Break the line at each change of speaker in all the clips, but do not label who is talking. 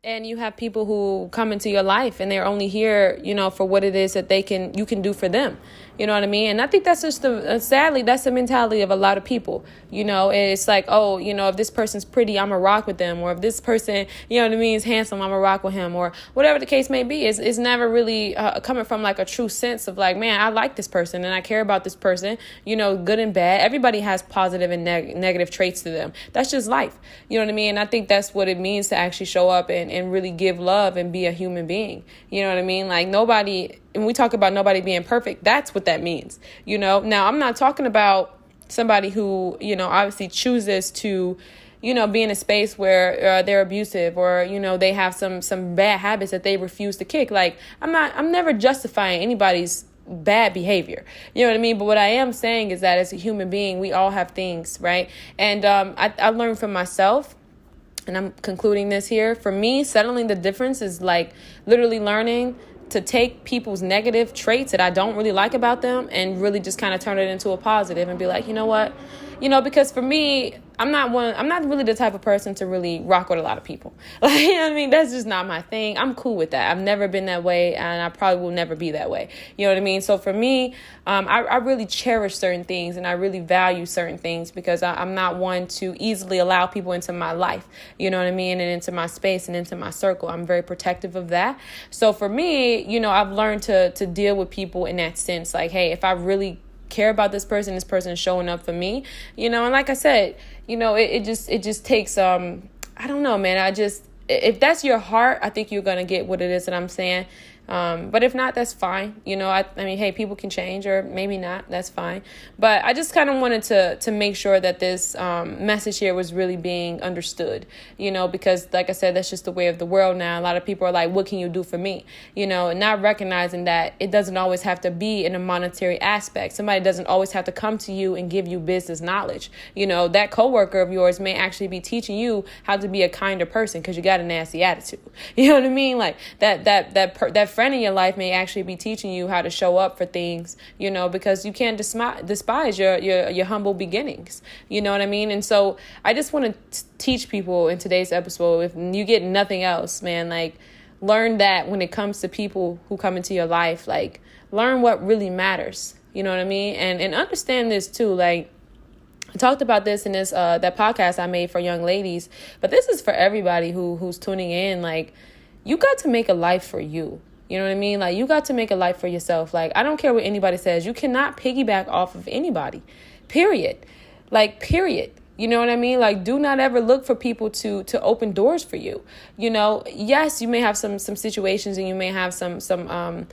And you have people who come into your life and they're only here, for what it is that you can do for them. You know what I mean? And I think that's just sadly, that's the mentality of a lot of people. It's like, oh, if this person's pretty, I'm going to rock with them. Or if this person, is handsome, I'm going to rock with him. Or whatever the case may be. It's never really coming from like a true sense of like, man, I like this person and I care about this person, good and bad. Everybody has positive and negative traits to them. That's just life. You know what I mean? And I think that's what it means to actually show up and really give love and be a human being. You know what I mean? Like nobody, and we talk about nobody being perfect, that's what that means. Now I'm not talking about somebody who, obviously chooses to, be in a space where they're abusive or, they have some bad habits that they refuse to kick. Like I'm never justifying anybody's bad behavior. You know what I mean? But what I am saying is that as a human being, we all have things, right? And I learned from myself. And I'm concluding this here. For me, settling the difference is like literally learning to take people's negative traits that I don't really like about them and really just kind of turn it into a positive and be like, you know what? Because for me, I'm not really the type of person to really rock with a lot of people. Like, you know what I mean? That's just not my thing. I'm cool with that. I've never been that way and I probably will never be that way. You know what I mean? So for me, I really cherish certain things and I really value certain things because I'm not one to easily allow people into my life, you know what I mean? And into my space and into my circle. I'm very protective of that. So for me, I've learned to deal with people in that sense. Like, hey, if I really care about this person is showing up for me, and like I said, it just takes, I don't know, man. If that's your heart, I think you're going to get what it is that I'm saying. But if not, that's fine. I mean, hey, people can change or maybe not. That's fine. But I just kind of wanted to make sure that this message here was really being understood, because like I said, that's just the way of the world now. A lot of people are like, what can you do for me? And not recognizing that it doesn't always have to be in a monetary aspect. Somebody doesn't always have to come to you and give you business knowledge. That coworker of yours may actually be teaching you how to be a kinder person because you got a nasty attitude. You know what I mean? Like that friend in your life may actually be teaching you how to show up for things, because you can't despise your humble beginnings. You know what I mean? And so I just want to teach people in today's episode, if you get nothing else, man, like learn that when it comes to people who come into your life, like learn what really matters. You know what I mean? And understand this too, like I talked about this in this that podcast I made for young ladies, but this is for everybody who's tuning in. Like, you got to make a life for you. You know what I mean? Like, you got to make a life for yourself. Like, I don't care what anybody says. You cannot piggyback off of anybody, period. Like, period. You know what I mean? Like, do not ever look for people to open doors for you. Yes, you may have some situations and you may have some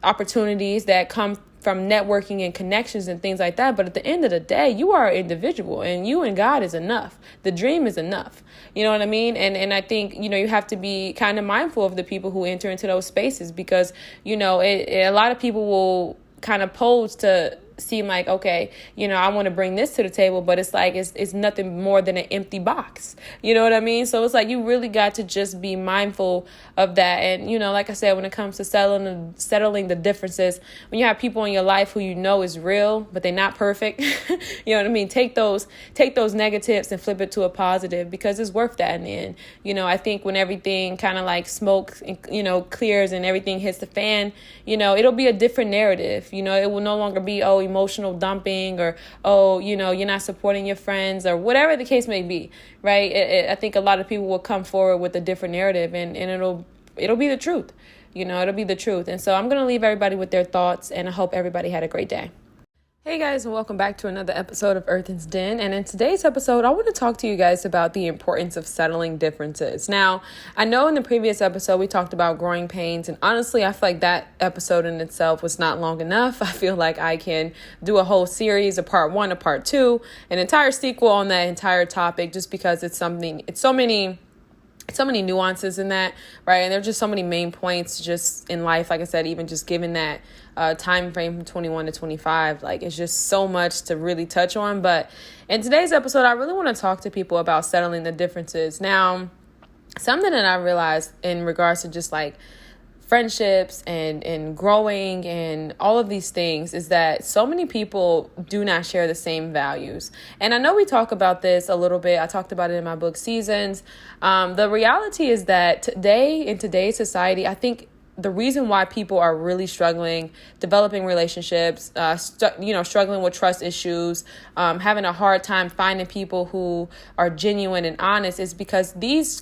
opportunities that come from networking and connections and things like that. But at the end of the day, you are an individual and you and God is enough. The dream is enough. You know what I mean? And I think, you have to be kind of mindful of the people who enter into those spaces because, a lot of people will kind of pose to seem like, okay, I want to bring this to the table, but it's like, it's nothing more than an empty box. You know what I mean? So it's like, you really got to just be mindful of that. And, like I said, when it comes to settling the differences, when you have people in your life who is real, but they're not perfect, you know what I mean? Take those negatives and flip it to a positive because it's worth that in the end. I think when everything kind of like smoke, clears and everything hits the fan, it'll be a different narrative. It will no longer be, emotional dumping or, you're not supporting your friends or whatever the case may be, right? I think a lot of people will come forward with a different narrative and it'll be the truth. It'll be the truth. And so I'm going to leave everybody with their thoughts and I hope everybody had a great day. Hey guys, and welcome back to another episode of Earthen's Den. And in today's episode, I want to talk to you guys about the importance of settling differences. Now, I know in the previous episode, we talked about growing pains. And honestly, I feel like that episode in itself was not long enough. I feel like I can do a whole series, a part 1, a part 2, an entire sequel on that entire topic, just because it's so many nuances in that, right? And there's just so many main points just in life. Like I said, even just given that time frame from 21 to 25, like it's just so much to really touch on. But in today's episode, I really want to talk to people about settling the differences. Now, something that I realized in regards to just like friendships and growing and all of these things is that so many people do not share the same values. And I know we talk about this a little bit. I talked about it in my book Seasons. The reality is that today, in today's society, I think the reason why people are really struggling, developing relationships, struggling with trust issues, having a hard time finding people who are genuine and honest is because these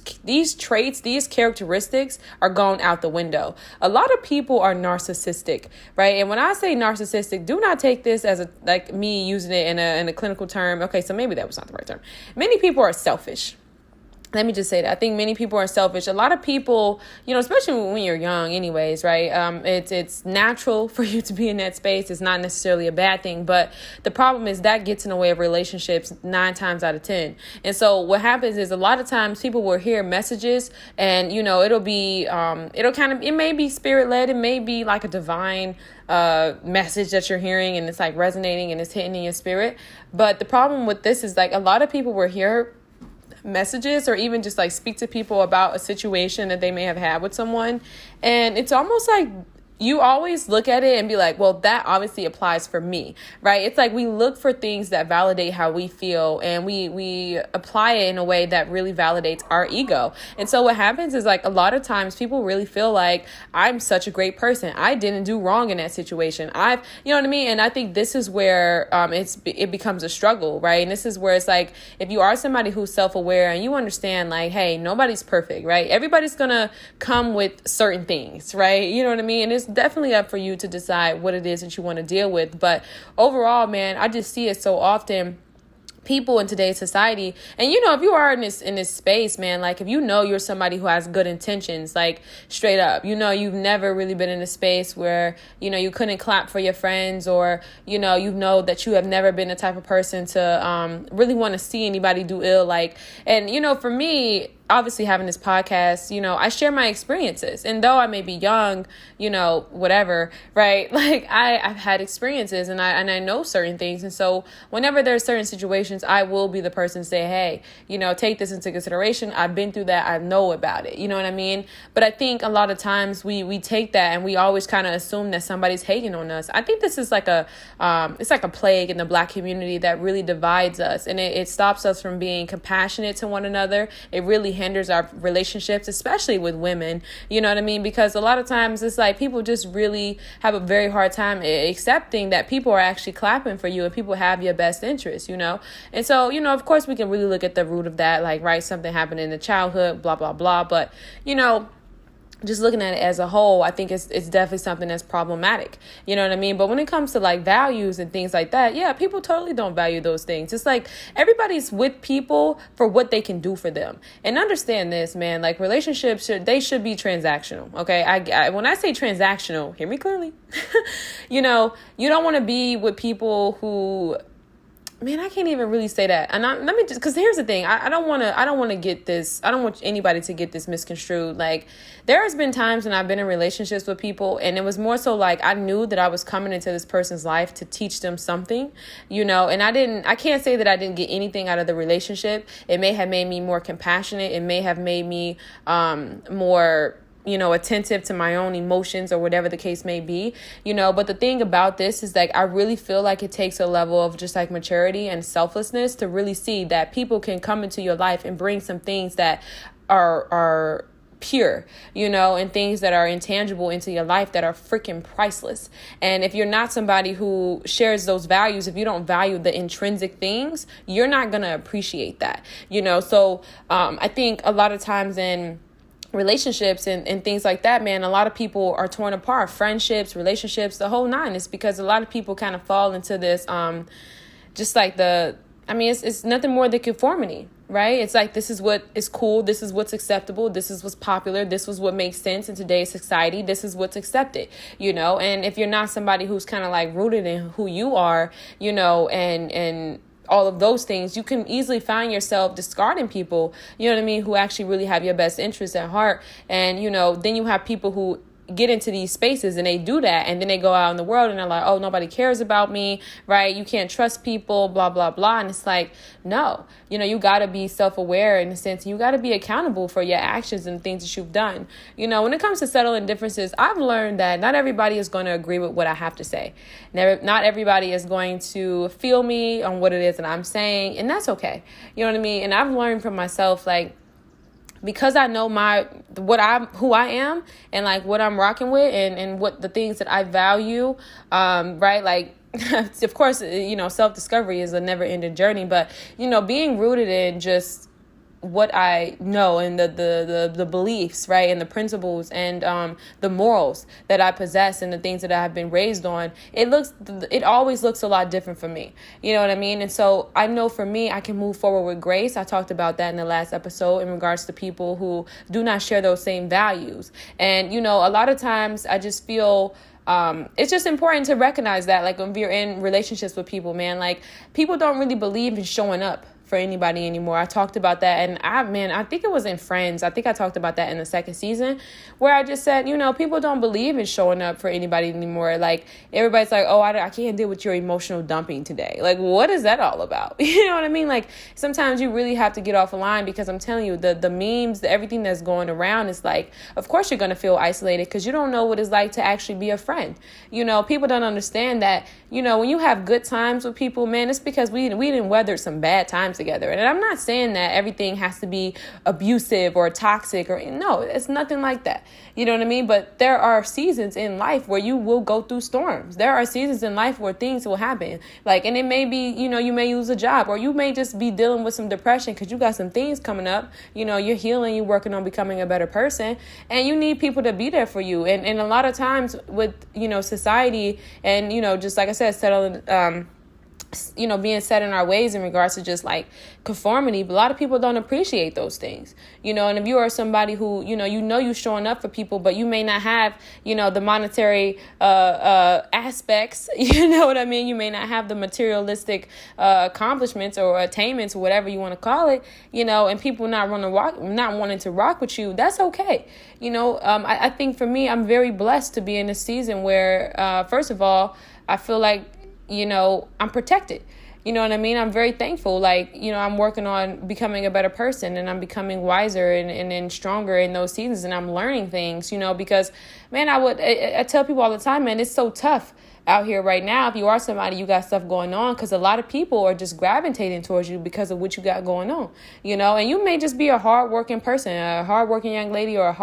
traits, these characteristics are going out the window. A lot of people are narcissistic, right? And when I say narcissistic, do not take this as like me using it in a clinical term. Okay, so maybe that was not the right term. Many people are selfish. Let me just say that I think many people are selfish. A lot of people, especially when you're young anyways, right? It's natural for you to be in that space. It's not necessarily a bad thing, but the problem is that gets in the way of relationships 9 times out of 10. And so what happens is a lot of times people will hear messages and, it'll be, it may be spirit led. It may be like a divine message that you're hearing and it's like resonating and it's hitting in your spirit. But the problem with this is like a lot of people will hear messages or even just like speak to people about a situation that they may have had with someone. And it's almost like you always look at it and be like, well, that obviously applies for me, right? It's like we look for things that validate how we feel and we apply it in a way that really validates our ego. And so what happens is like a lot of times people really feel like I'm such a great person. I didn't do wrong in that situation. You know what I mean? And I think this is where it becomes a struggle, right? And this is where it's like, if you are somebody who's self-aware and you understand like, hey, nobody's perfect, right? Everybody's going to come with certain things, right? You know what I mean? And it's definitely up for you to decide what it is that you want to deal with. But overall, man, I just see it so often. People in today's society, and if you are in this space, man, like if you're somebody who has good intentions, like straight up, you've never really been in a space where you couldn't clap for your friends, or that you have never been the type of person to really want to see anybody do ill, like, and for me, obviously having this podcast, I share my experiences, and though I may be young, whatever, right? Like I've had experiences and I know certain things. And so whenever there's certain situations, I will be the person to say, hey, take this into consideration. I've been through that. I know about it. You know what I mean? But I think a lot of times we take that and we always kind of assume that somebody's hating on us. I think this is like it's like a plague in the Black community that really divides us, and it stops us from being compassionate to one another. It really hinders our relationships, especially with women. You know what I mean? Because a lot of times it's like people just really have a very hard time accepting that people are actually clapping for you and people have your best interest, And so, of course we can really look at the root of that, like, right, something happened in the childhood, blah, blah, blah. But, just looking at it as a whole, I think it's definitely something that's problematic. You know what I mean? But when it comes to like values and things like that, yeah, people totally don't value those things. It's like everybody's with people for what they can do for them. And understand this, man, like relationships should be transactional. Okay. When I say transactional, hear me clearly. You don't want to be with people who, man, I can't even really say that. And let me just, because here's the thing. I don't want to get this. I don't want anybody to get this misconstrued. Like, there has been times when I've been in relationships with people, and it was more so like I knew that I was coming into this person's life to teach them something, and I can't say that I didn't get anything out of the relationship. It may have made me more compassionate. It may have made me more attentive to my own emotions or whatever the case may be, but the thing about this is like, I really feel like it takes a level of just like maturity and selflessness to really see that people can come into your life and bring some things that are pure, and things that are intangible into your life that are freaking priceless. And if you're not somebody who shares those values, if you don't value the intrinsic things, you're not going to appreciate that, So I think a lot of times in relationships and things like that, man, a lot of people are torn apart, friendships, relationships, the whole nine. It's because a lot of people kind of fall into this just like it's nothing more than conformity, right? It's like, this is what is cool, this is what's acceptable, this is what's popular, this is what makes sense in today's society, this is what's accepted, and if you're not somebody who's kind of like rooted in who you are, and all of those things, you can easily find yourself discarding people, who actually really have your best interests at heart. And, then you have people who get into these spaces and they do that, and then they go out in the world and they're like, oh, nobody cares about me, right? You can't trust people, blah, blah, blah. And it's like, no, you got to be self-aware in a sense. You got to be accountable for your actions and things that you've done. When it comes to settling differences, I've learned that not everybody is going to agree with what I have to say. Not everybody is going to feel me on what it is that I'm saying, and that's okay. You know what I mean? And I've learned from myself, like, because I know who I am and like what I'm rocking with and what the things that I value, right? Like, of course, self-discovery is a never-ending journey, but, being rooted in just what I know and the beliefs, right, and the principles and the morals that I possess and the things that I've been raised on, it always looks a lot different for me. You know what I mean? And so I know for me, I can move forward with grace. I talked about that in the last episode in regards to people who do not share those same values. And, a lot of times I just feel it's just important to recognize that, like, when you're in relationships with people, man, like, people don't really believe in showing up for anybody anymore. I talked about that, and I think it was in Friends. I think I talked about that in the second season, where I just said, people don't believe in showing up for anybody anymore. Like, everybody's like, oh, I can't deal with your emotional dumping today. Like, what is that all about? You know what I mean? Like, sometimes you really have to get off the line, because I'm telling you, the memes, everything that's going around is like, of course you're going to feel isolated, because you don't know what it's like to actually be a friend. People don't understand that, when you have good times with people, man, it's because we didn't weather some bad times together. And I'm not saying that everything has to be abusive or toxic, or no, it's nothing like that. You know what I mean? But there are seasons in life where you will go through storms. There are seasons in life where things will happen. Like, and it may be, you may lose a job, or you may just be dealing with some depression because you got some things coming up. You're healing, you're working on becoming a better person, and you need people to be there for you. And a lot of times with, society and, just like I said, settling, being set in our ways in regards to just like conformity. But a lot of people don't appreciate those things, and if you are somebody who, you're showing up for people, but you may not have, the monetary aspects, you know what I mean? You may not have the materialistic accomplishments or attainments or whatever you want to call it, and people not wanting to rock with you. That's okay. I think for me, I'm very blessed to be in a season where, first of all, I feel like, I'm protected. You know what I mean? I'm very thankful. Like, I'm working on becoming a better person, and I'm becoming wiser and stronger in those seasons. And I'm learning things, because, man, I tell people all the time, man, it's so tough out here right now. If you are somebody, you got stuff going on, because a lot of people are just gravitating towards you because of what you got going on, and you may just be a hardworking person, a hardworking young lady, or a